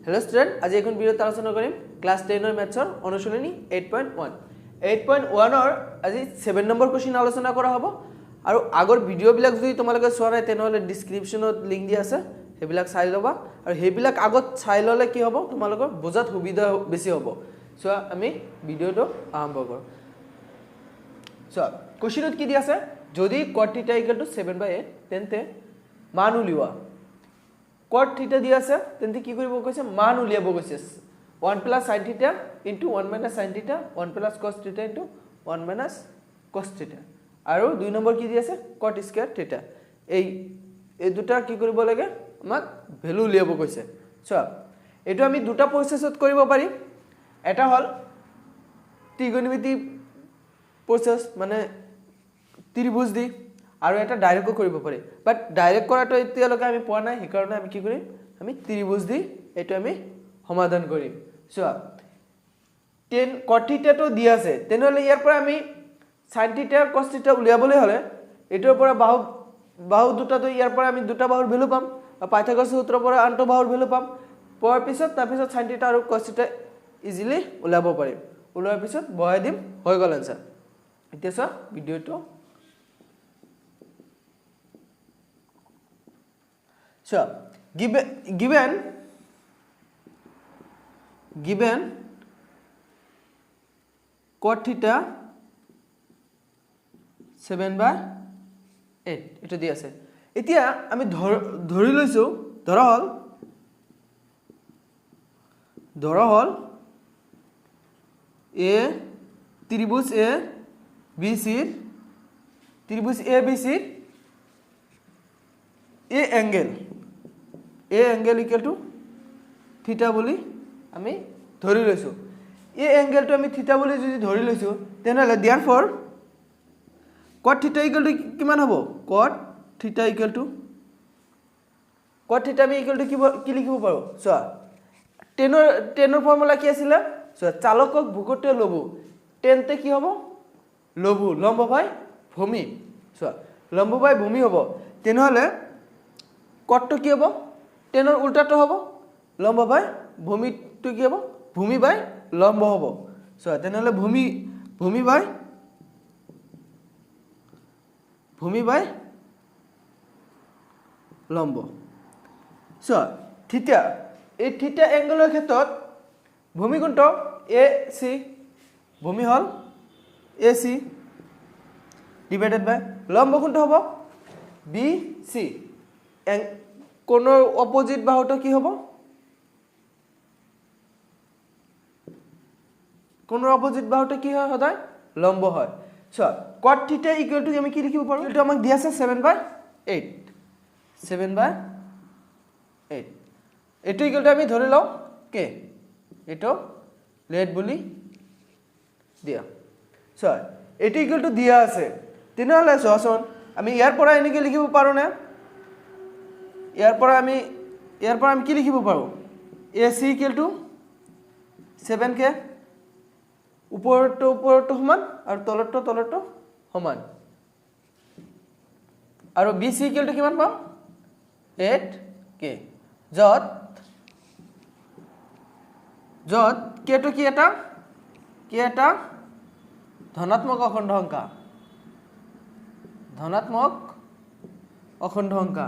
hello student आज এখন ভিডিওত আলোচনা কৰিম ক্লাস 10 ৰ ম্যাথছৰ অনুশীলনী 8.1 8.1 ৰ আজি 7 নম্বৰ কোৱেশ্চন আলোচনা কৰা হ'ব আৰু আগৰ ভিডিও বিলাক যদি তোমালোকে চোৱা নাই তেনেহলে ডেসক্ৰিপচনত লিংক দিয়া আছে হেবিলাক চাই লবা আৰু হেবিলাক আগত চাই ললে কি হ'ব তোমালোকৰ বুজাত সুবিধা বেছি হ'ব সো আমি ভিডিওটো আৰম্ভ কৰো সো কোৱেশ্চনত কি দিয়া আছে যদি cot θ = 7/8 তেন্তে মান উলিওৱা cot θ দিয়া আছে তেন্তে কি কৰিব কৈছে মান উলিয়াব কৈছে 1 + sin θ * 1 - sin θ 1 + cos θ * 1 - cos θ আৰু 2 নম্বৰ কি দিয়া আছে cot স্কয়াৰ θ এই দুটা কি কৰিব লাগে আমাক ভ্যালু উলিয়াব কৈছে সো এটো আমি দুটা প্ৰসেছত কৰিব পাৰি এটা হল ত্ৰিকোণমিতি প্ৰসেস মানে ত্ৰিভুজ দি আৰু এটা ডাইৰেক্ট কৰিব পাৰি বাট ডাইৰেক্ট কৰাটো এতিয়ালৈকে আমি পোৱা নাই সেই কাৰণে আমি কি কৰিম আমি ত্ৰিভুজ দি এটো আমি সমাধান কৰিম সো 10 cot θ টো দিয়া আছে তেনেহলে ইয়াৰ পৰা আমি sin θ cos θ উলিয়াবলৈ হলে এটোৰ পৰা বাহু দুটা তো ইয়াৰ পৰা আমি দুটা বাহুৰ ভ্যালু পাম আৰু পাইথাগোৰাছৰ সূত্ৰৰ পৰা আনটো বাহুৰ ভ্যালু পাম পোৱাৰ পিছত তাৰ পিছত sin θ আৰু cos θ ইজিলি উলাব পাৰিম উলোৱাৰ পিছত বহাই দিম হৈ গল আনসাৰ এতিয়া সো ভিডিওটো So, given cot θ 7/8 এটা দি আছে এতিয়া আমি ধৰি লৈছো ধৰা হল a ত্ৰিভুজ a bc a angle equal to theta বুলি আমি ধৰি লৈছো এই অ্যাঙ্গেলটো আমি থিটা বুলি যদি ধৰি লৈছো তেনেহলে therefore cot θ equal to কিমান হ'ব cot θ equal to আমি equal to কি লিখিব পাৰো চোৱা 10 ৰ ফৰ্মুলা কি আছিল চোৱা চালকক ভূকটে লবু 10 তে কি হ'ব লবু লম্ব বাই ভূমি চোৱা লম্ব বাই ভূমি হ'ব তেনেহলে cot টো কি হ'ব 10 ৰ উল্টাটো হ'ব লম্ব বাই ভূমি টো কি হ'ব ভূমি বাই লম্ব হ'ব সো তেনেহলে ভূমি বাই লম্ব সো থিটা এই থিটা অ্যাঙ্গেলৰ ক্ষেত্ৰত ভূমি কোণটো AC ভূমি হল AC ডিভাইডেড বাই লম্ব কোণটো হ'ব BC কোণৰ অপোজিট বাহুটো কি হ'ব কোণৰ অপোজিট বাহুটো কি হয় সদায় লম্ব হয় সো cot θ equal to আমি কি লিখিব পাৰো এটা আমাক দিয়া আছে 7/8 এটো ইকুয়াল টু আমি ধৰি লও কে এটো লেট বুলি দিয়া সো এটো ইকুয়াল টু দিয়া আছে তেনেহলে সহজন আমি ইয়াৰ পৰা এনেকে লিখিব পাৰো না ইয়াৰ পৰা আমি কি লিখিব পাৰো AC equal to 7k ওপৰটো সমান আৰু তলৰটো সমান আৰু BC equal to কিমান পাম 8k যত k টো কি এটা ধনাত্মক অখণ্ড সংখ্যা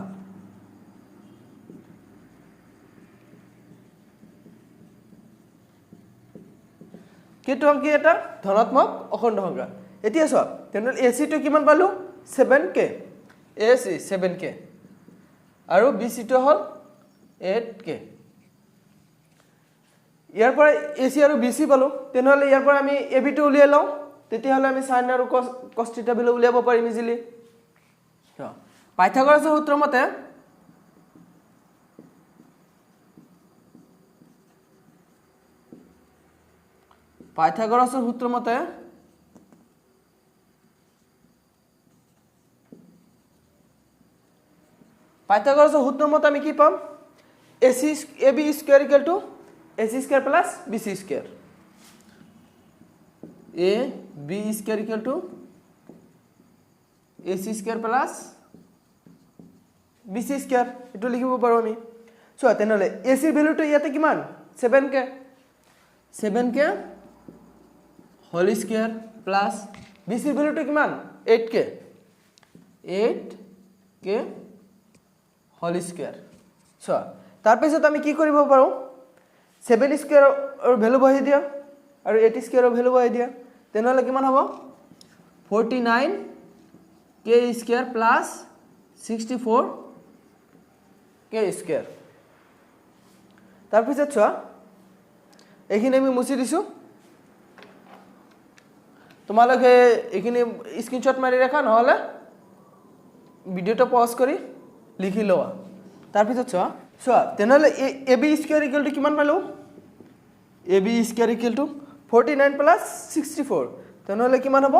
কেটো কি এটা ধনাত্মক অখণ্ড সংখ্যা এতিয়া চোৱা তেনল AC টো কিমান পালো 7k AC 7k আৰু BC টো হল 8k ইয়াৰ পৰা AC আৰু BC পালো তেনহলে ইয়াৰ পৰা আমি AB টো উলিয়াই লও তেতিয়াহলে আমি sin আৰু cos θ বিলো উলিয়াব পাৰিম ইজিলি পাইথাগোৰাছৰ সূত্ৰ মতে পাইথাগোরাসের সূত্র মতে আমি কি পাম AB square equal to AC square plus BC square AB square equal to AC square plus BC square এটো লিখিব পাৰো আমি চোৱা তেনেহ'লে এ চিৰ ভেলুটো ইয়াতে কিমান 7k 7k whole square plus B চিৰ ভেলুটো কিমান 8k 8k হোল স্কয়াৰ চোৱা তাৰপিছত আমি কি কৰিব পাৰো 7 স্কয়াৰৰ ভ্যালু বহাই দিয়া আৰু 8 স্কয়াৰৰ ভ্যালু বহাই দিয়া তেনেহ'লে কিমান হ'ব 49k square plus 64k square তাৰপিছত চোৱা এইখিনি আমি মুছি দিছো তোমালোকে এইখিনি স্ক্ৰিনশ্বট মাৰি ৰাখা নহলে ভিডিওটো পজ কৰি লিখি লোৱা তাৰপিছত চোৱা তেনেহ'লে ab স্কয়াৰ ইকুৱেল টু কিমান পালো ab square equal to 49 plus 64 তেনেহ'লে কিমান হ'ব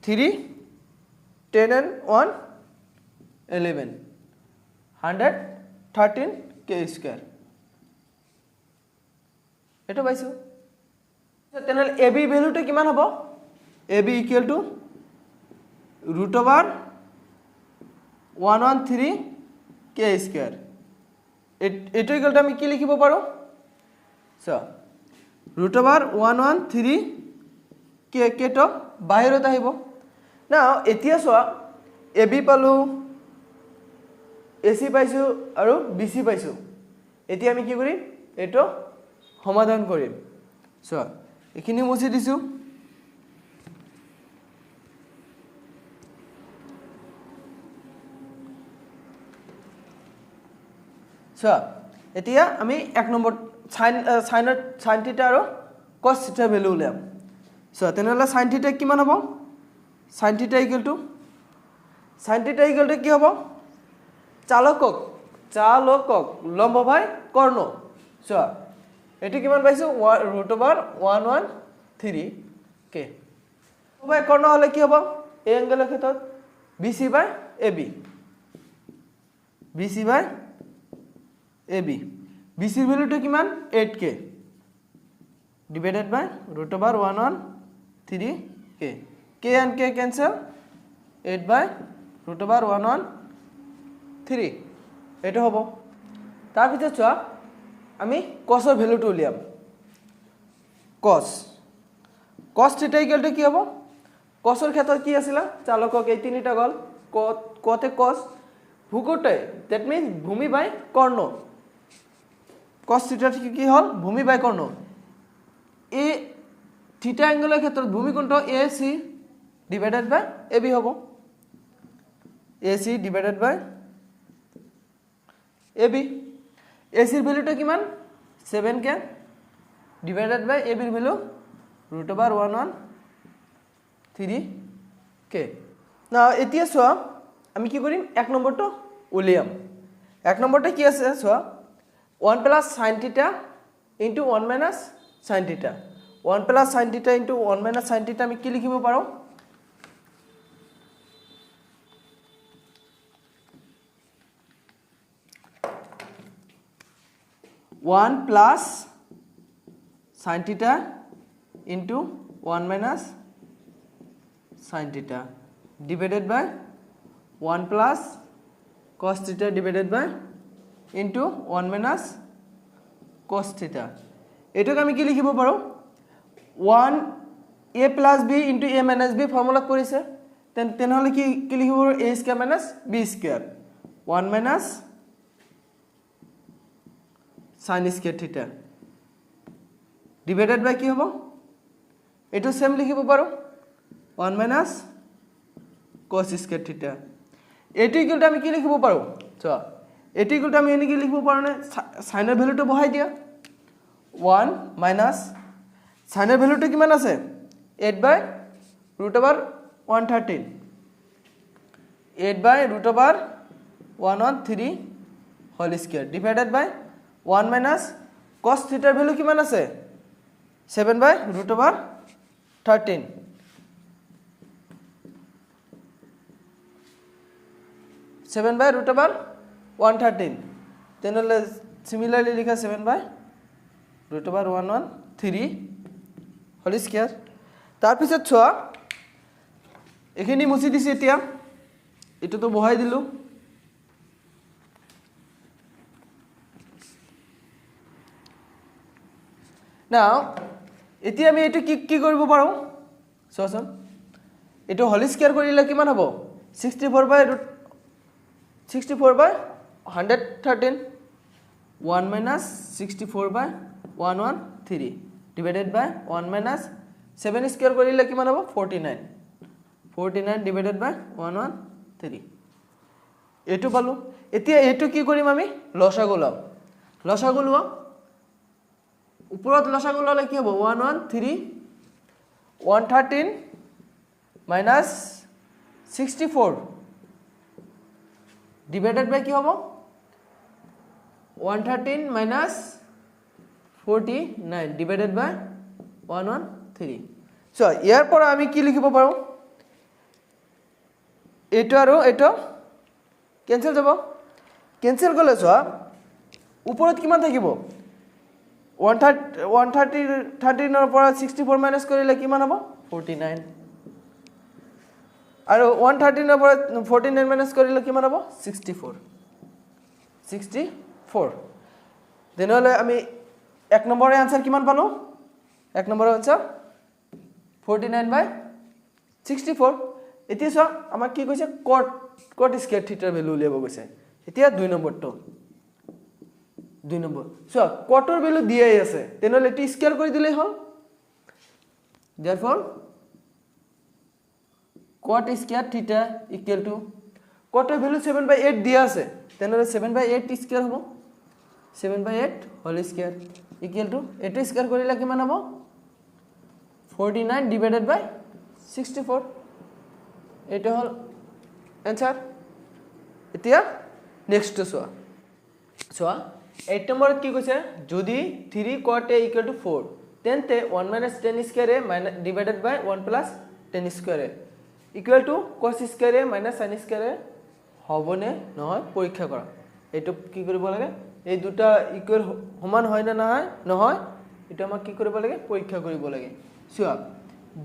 3 10 and 1 11 113k স্কয়াৰ এটো পাইছো তেনেহ'লে ab ভ্যালুটো কিমান হ'ব ab equal to √113k square এটো ইকুৱেল টু আমি কি লিখিব পাৰো সো √113k কেটো বাহিৰত আহিব না এতিয়া চোৱা ab পালো ac পাইছো আৰু bc পাইছো এতিয়া আমি কি কৰিম এটো সমাধান কৰিম চোৱা এখিনি মুছি দিছো চোৱা এতিয়া আমি এক নম্বৰ sin θ আৰু cos θ ভ্যালু উলিয়াম চোৱা তেনেহ'লে sin θ কিমান হ'ব sin θ ইকুৱেল টু কি হ'ব চালকক লম্ব বাই কৰ্ণ চোৱা এটো কিমান পাইছো √113k বাই কৰ্ণ হলে কি হ'ব এই এংগেলৰ ক্ষেত্ৰত BC বাই AB BC ৰ ভ্যালুটো কিমান 8k divided by √113k k and k cancel 8 by √113 এটো হ'ব তাৰ পিছত চোৱা আমি cos ৰ ভ্যালুটো উলিয়াম cos θ ইকুৱেল টু কি হ'ব cos ৰ ক্ষেত্ৰত কি আছিল চালকক এই তিনিটা গল কতে cos ভূকোটে দ্যাট মিন্স ভূমি বাই কৰ্ণ cos θ কি হল ভূমি বাই কৰ্ণ এই θ এংগেলৰ ক্ষেত্ৰত ভূমি কোণটো AC ডিভাইডেড বাই AB হ'ব AC ডিভাইডেড বাই AB AC ৰ ভ্যালুটো কিমান 7k ডিভাইডেড বাই AB ৰ ভ্যালু √113k না এতিয়া চোৱা আমি কি কৰিম এক নম্বৰটো উলিয়াম এক নম্বৰটো কি আছে চোৱা 1 plus sin θ into 1 minus sin θ 1 plus sin θ into 1 minus sin θ আমি কি লিখিব পাৰো 1 plus sin θ into 1 minus sin θ divided by 1 plus cos θ divided by into 1 minus cos θ এটোক আমি কি লিখিব পাৰো 1 a plus b into a minus b formula কৰিছে তেনেহলে কি লিখিব পাৰো a square minus b square 1 minus sin square θ divided by কি হ'ব এটো সেম লিখিব পাৰো 1 minus cos স্কয়াৰ θ এটো ইকুয়াল আমি কি লিখিব পাৰো চোৱা এটো ইকুয়াল আমি এনে কি লিখিব পাৰো না sin এর ভ্যালুটো বহাই দিয়া 1 minus sin এর ভ্যালুটো কিমান আছে 8 by √113 8 by √113 whole square divided by 1 minus cos θ এর ভ্যালু কিমান আছে 7 by √13 7 by √113 তেনেহলে সিমিলারলি লিখা 7 by √113 হোল স্কয়ার তার পিছত ছোৱা এখিনি মুছি দিছি এতিয়া এটো তো বহাই দিলু নাও এতিয়া আমি এইটো কি কি কৰিব পাৰো চোৱাচোন এইটো হোল স্কয়াৰ কৰিলে কিমান হ'ব 64 বাই 113 1 minus 64 by 113 divided by 1 minus 7 square কৰিলে কিমান হ'ব 49 divided by 113 এটো পালো এতিয়া এটো কি কৰিম আমি লসাগু লম উপৰত লসাগু ললে কি হ'ব 113 minus 64 divided by কি হ'ব 113 minus 49 divided by 113 so ইয়াৰ পৰা আমি কি লিখিব পাৰো এটো আৰু এটো ক্যান্সেল যাব ক্যান্সেল গলে চোৱা ওপৰত কিমান থাকিব 113 ৰ পৰা 64 মাইনাস কৰিলে কিমান হ'ব 49 আৰু 113 ৰ পৰা 49 মাইনাস কৰিলে কিমান হ'ব 64 তেনেহলে আমি এক নম্বৰৰ आंसर কিমান পালো এক নম্বৰৰ आंसर 49 বাই 64 এতিয়া সব আমাক কি কৈছে cot স্কয়ার থিটাৰ ভ্যালু উলিয়াব কৈছে এতিয়া 2 নম্বৰটো 2 নম্বৰ সো cotৰ ভ্যালু দিয়াই আছে তেনেহলে এটি স্কয়াৰ কৰি দিলেই হ'ল therefore cot স্কয়াৰ থিটা ইকুয়াল টু cotৰ ভ্যালু 7/8 দিয়া আছে তেনেহলে 7/8 স্কয়ার হ'ব 7/8 হোল স্কয়ার ইকুয়াল টু এটো স্কয়ার কৰিলে কিমান হ'ব 49 divided by 64 এটো হল आंसर এতিয়া নেক্সট সোয়া 8 নম্বৰত কি কৈছে যদি 3 cot a equal to 4 তেন্তে 1 minus 10 square a divided by 1 plus 10 square a equal to cos square a minus sin square a হবনে নহয় পৰীক্ষা কৰা এটো কি কৰিব লাগে এই দুটা ইকুয়াল সমান হয় না নহয় এটা আমাক কি কৰিব লাগে পৰীক্ষা কৰিব লাগে সোয়া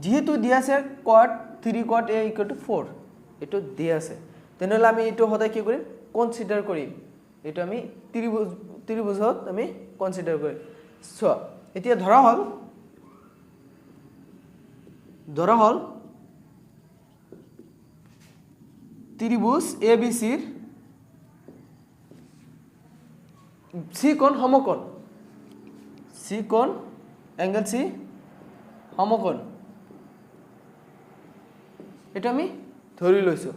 যেহেতু দিয়া আছে cot 3 cot a equal to 4 এটো দিয়া আছে তেনেহলে আমি এটো হদাই কি কৰিম কনসিডাৰ কৰিম এটো আমি ত্ৰিভুজত আমি কনসিডাৰ কৰিম সোয়া এতিয়া ধৰা হল ত্ৰিভুজ ABC ৰ C কোণ সমকোণ C কোণ অ্যাঙ্গেল C সমকোণ এটা আমি ধৰি লৈছো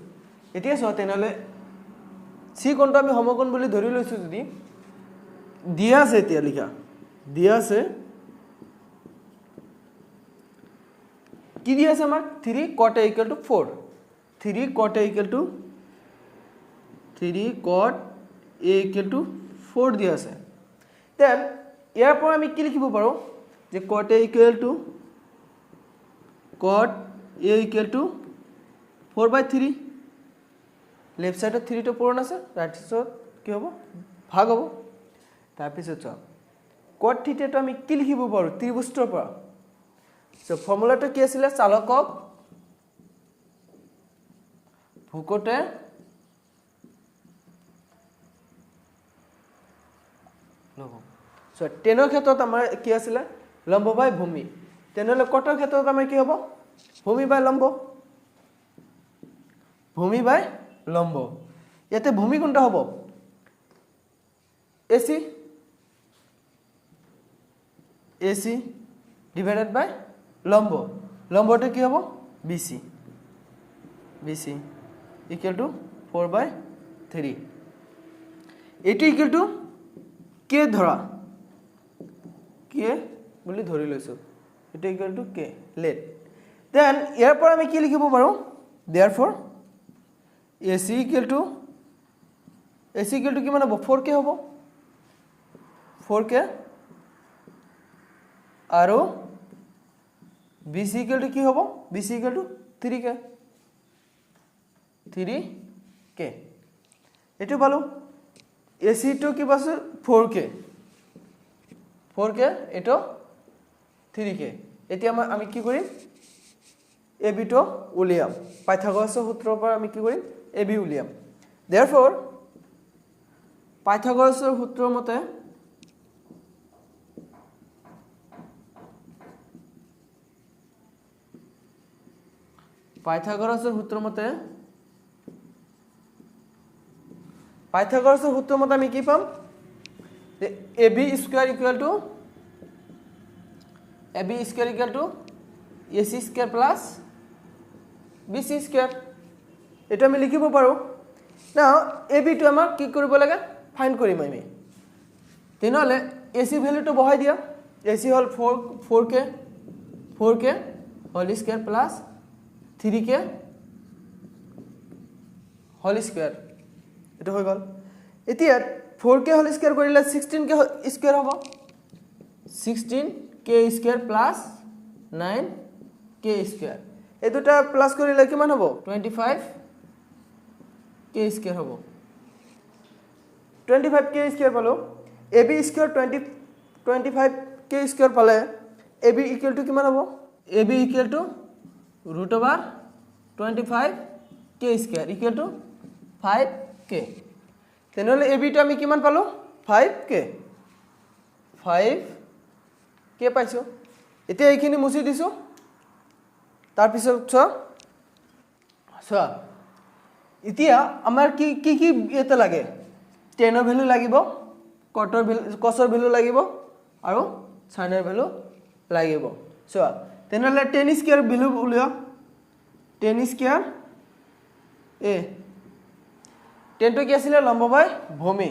এতিয়া সোয়া তেনেহলে C কোণটো আমি সমকোণ বুলি ধৰি লৈছো যদি দিয়া আছে এতিয়া লিখা দিয়া আছে কি দিয়া আছে আমাক 3 cot a equal to 4 3 cot a equal to 4 দিয়া আছে দেন ইয়াৰ পৰা আমি কি লিখিব পাৰো যে cot a equal to 4/3 left সাইডত 3 টো পূৰণ আছে ৰাইট সাইডত কি হ'ব ভাগ হ'ব তাৰ পিছত cot থিটা টো আমি কি লিখিব পাৰো ত্ৰিভুজৰ পৰা সো ফৰ্মুলাটো কি আছিল চালকক ভূকোটে লম্ব সো টেনৰ ক্ষেত্ৰত আমাৰ কি আছিল লম্ব বাই ভূমি তেনেহলে কটৰ ক্ষেত্ৰত আমাৰ কি হ'ব ভূমি বাই লম্ব ইয়াতে ভূমি কোনটা হ'ব AC divided by লম্বটো কি হ'ব BC equal to 4/3 এটো equal to k ধৰা k বুলি ধৰি লৈছো এটো equal to k let then ইয়াৰ পৰা আমি কি লিখিব পাৰো therefore AC equal to কিমান হ'ব 4k হ'ব 4k আৰু BC equal to কি হ'ব BC equal to 3k এটো পালো AC টো কি পাছে 4k এটো 3k এতিয়া আমি কি কৰিম AB টো উলিয়াম পাইথাগোৰাছৰ সূত্ৰৰ পৰা আমি কি কৰিম AB উলিয়াম therefore পাইথাগোৰাছৰ সূত্ৰৰ মতে পাইথাগোরাসের সূত্র মতে আমি কি পাম যে ab square equal to ac square plus bc square এটা আমি লিখিব পাৰো না ab টো আমাৰ কি কৰিব লাগে ফাইন্ড কৰিম আমি তেনেহলে ac ভ্যালুটো বহাই দিয়া ac হল 4k whole square plus 3k whole square এটা হৈ গল এতিয়া 4k হোল স্কয়ার কৰিলে 16k স্কয়াৰ হ'ব 16k square plus 9k square এই দুটা প্লাস কৰিলে কিমান হ'ব 25k স্কয়ার হ'ব 25k স্কয়ার পালো ab স্কয়ার 25k স্কয়ার পালে ab ইকুয়াল টু কিমান হ'ব ab equal to √25k square equal to 5k তেনেহলে ab টো আমি কিমান পালো 5k পাইছো এতিয়া এইখিনি মুছি দিছো তাৰ পিছত চোৱা এতিয়া আমাৰ কি কি কি এটা লাগে tan ৰ ভ্যালু লাগিব cos ৰ ভ্যালু লাগিব আৰু sin ৰ ভ্যালু লাগিব চোৱা তেনেহলে tan স্কয়ার ভ্যালু উলিয়া tan স্কয়ার a tan টো কি আছিল লম্ব বাই ভূমি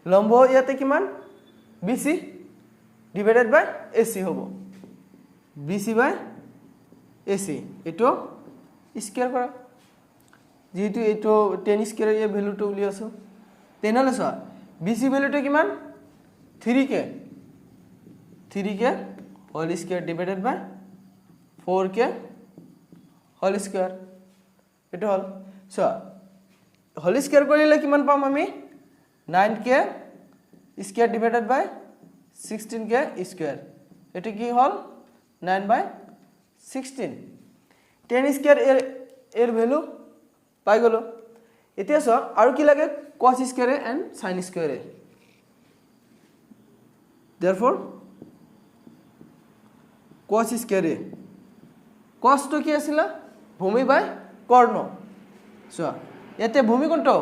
লম্ব ইয়াতে কিমান bc ডিভাইডেড বাই ac হ'ব bc বাই ac এটো স্কয়ার কৰা যেহেতু এটো tan স্কয়াৰ এৰ ভ্যালুটো উলিয়াছো তেনেহলে চোৱা bc ভ্যালুটো কিমান 3k হোল স্কয়াৰ ডিভাইডেড বাই 4k হোল স্কয়াৰ এটো হল চোৱা হোল স্কয়াৰ কৰিলে কিমান পাম আমি 9k স্কয়ার ডিভাইডেড বাই 16k স্কয়ার এটো কি হল 9 বাই 16 tan স্কয়ার এর ভ্যালু পাই গলো এতিয়া চোৱা আৰু কি লাগে cos square and sin square therefore cos square cos তো কি আছিল ভূমি বাই কৰ্ণ চোৱা এতে ভূমি কোনটো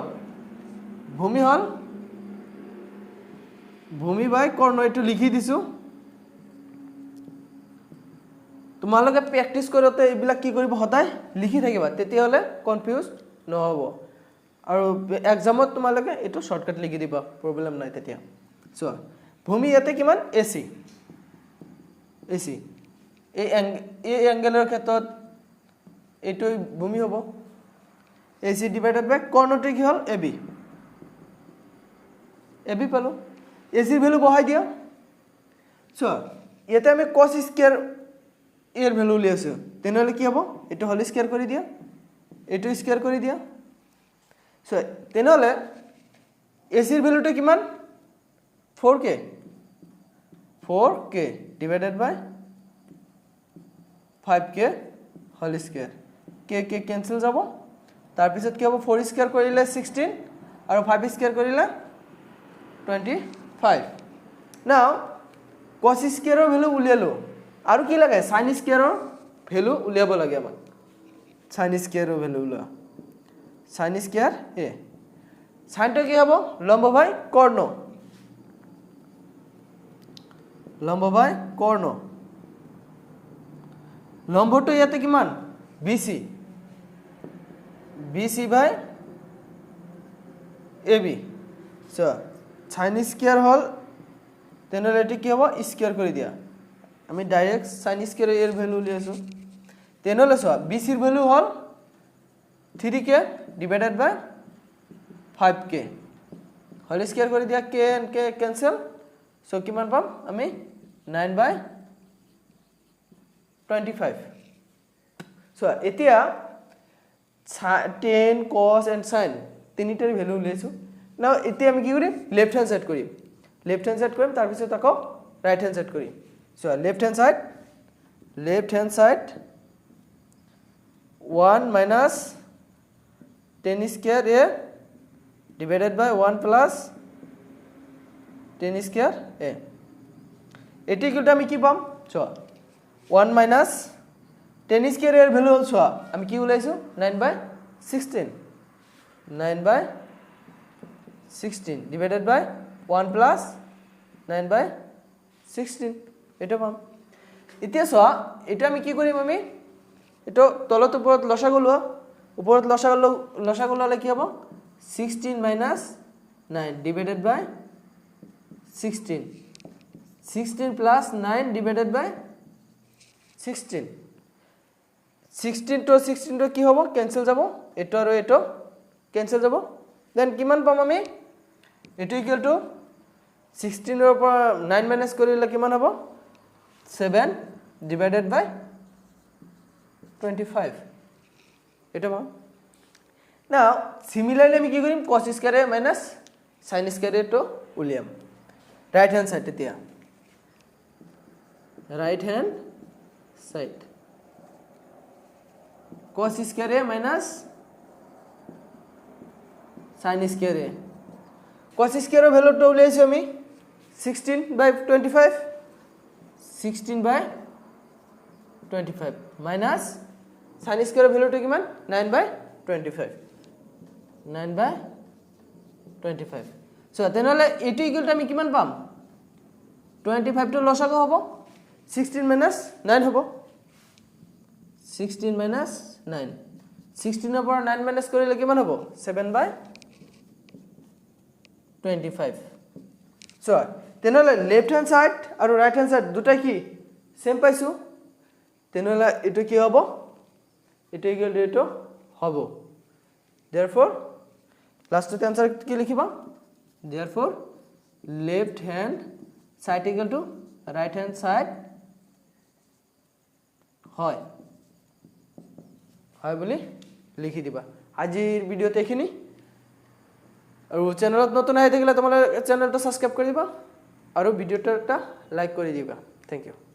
ভূমি হল ভূমি বাই কৰ্ণ এটো লিখি দিছো তোমালোকে প্ৰ্যাকটিস কৰোতে এইবিলা কি কৰিব হতাই লিখি থাকিবা তেতিয়া হলে কনফিউজ নহব আৰু এক্সামত তোমালোকে এটো শৰ্টকাট লিখি দিবা প্ৰবলেম নাই তেতিয়া চোৱা ভূমি ইয়াতে কিমান ac এই এংগেলৰ ক্ষেত্ৰত এটো ভূমি হ'ব ac ডিভাইডেড বাই কৰ্ণটো কি হল ab পালো ac ভ্যালু বহাই দিয়া চোৱা ইয়াতে আমি cos স্কয়াৰ এৰ ভ্যালু লিয়াছো তেনেহলে কি হ'ব এটো হোল স্কয়াৰ কৰি দিয়া এটো স্কয়াৰ কৰি দিয়া সো তেনেহলে ac এর ভ্যালুটা কিমান 4k divided by 5k whole square k cancel যাব তার পিছত কি হ'ব 4 স্কয়ার কৰিলে 16 আৰু 5 স্কয়াৰ কৰিলে 25 নাও cos স্কয়াৰৰ ভ্যালু উলিয়ালো আৰু কি লাগে sin স্কয়াৰৰ ভ্যালু উলিয়াব লাগে আমাক sin স্কয়াৰৰ ভ্যালু উলিয়া sin স্কয়ার a sin টো কি হ'ব লম্ব বাই কর্ণ লম্বটো ইয়াতে কিমান bc বাই ab সো sin স্কয়ার হল তেনেহলে এটি কি হ'ব স্কয়ার কৰি দিয়া আমি ডাইরেক্ট sin স্কয়ার এর ভ্যালু লিয়েছো তেনেহলে সো bc এর value hall 3k divided by 5k whole square কৰি দিয়া k and k cancel so কিমান পাম আমি 9 বাই 25 সো এতিয়া tan cos and sin তিনিটাৰ ভ্যালু লিয়েছো নাও এতিয়া আমি কি কৰিম লেফট হ্যান্ড সাইড কৰিম তাৰ পিছত আকৌ ৰাইট হ্যান্ড সাইড কৰিম so left hand side 1 minus tan square a divided by 1 plus tan square a এটি কিটা আমি কি পাম সো 1 minus 10 স্কয়ার এর ভ্যালু হল সোয়া আমি কি বলাইছো 9/16 9/16 ডিভাইডেড বাই 1 প্লাস 9/16 এটা পাম এতিয়া সোয়া এটা আমি কি করিম আমি এটা তলত উপৰত লসাগু লোৱা উপৰত লসাগু ললে কি হ'ব 16 minus 9 divided by 16 16 plus 9 divided by 16 16 to 16 to কি হ'ব ক্যান্সেল যাব এটো আৰু এটো ক্যান্সেল যাব দেন কিমান পাম আমি এটো ইকুয়াল টু 16 ৰ পৰা 9 মাইনাস কৰিলে কিমান হ'ব 7 divided by 25 এটা পাম Now, similarly, আমি কি করিম cos square minus sin square to উলিয়াম right hand side তে right hand side cos square minus sin square cos square value তো উলিয়াইছো আমি 16/25 16/25 minus sin square ভ্যালু তো কিমান 9/25 9/25 so তেনেহলে এটো ইকুয়াল টু আমি কিমান পাম 25 তো লসাগু হ'ব 16 minus 9 হ'ব 16 minus 9 16 ৰ পৰা 9 minus কৰিলে কিমান হ'ব 7/25 so তেনেহলে লেফট হ্যান্ড সাইড আৰু রাইট হ্যান্ড সাইড দুটা কি সেম পাইছো তেনেহলে এটো কি হ'ব এটো ইকুয়াল টু এটো হ'ব therefore last the answer কি লিখিবা therefore left hand side equal to right hand side হয় হয় বুলি লিখি দিবা আজিৰ ভিডিওতে এখিনি আৰু চ্যানেলত নতুন আহি থাকিলে তোমালোকে চ্যানেলটো সাবস্ক্ৰাইব কৰি দিবা আৰু ভিডিওটো এটা লাইক কৰি দিবা থ্যাংক ইউ